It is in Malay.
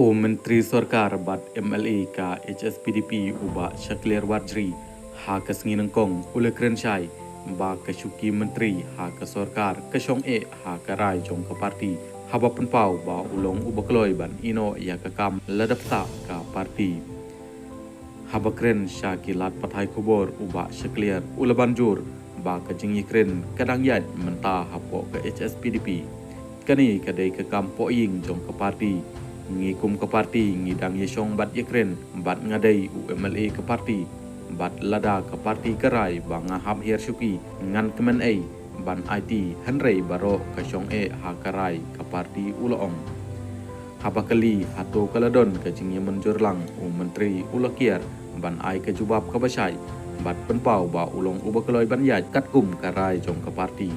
Menteri Sorkar bat MLA ka HSPDP uba Shaklir Wajri ha ka nengkong ule keren syai ba ka syuki menteri ha ka Sorkar ka syong ha ka rai jong ka parti haba penpau ba ulong uba keloi ban ino ya ka kam ladap ta ka parti haba keren syaki lat pathai kubor uba Shaklir ule banjur ba ka jingyi keren kadang yat menta hapo ka HSPDP kani kadai ka kam po ying jong ka parti ngikum ke parti ngidang yesong bat yekren bat ngadai UMLA ke parti bat lada ke parti kerai banga hab hier syuki ngan kemen ban IT henrei baro ke syong ha kerai ke parti uloong habakali hato kaladon ke jingye menjurlang menteri ulakier ban ai ke jubab ke basai bat penpau ba ulong ubakeloi ban yat kat kum kerai jong ke parti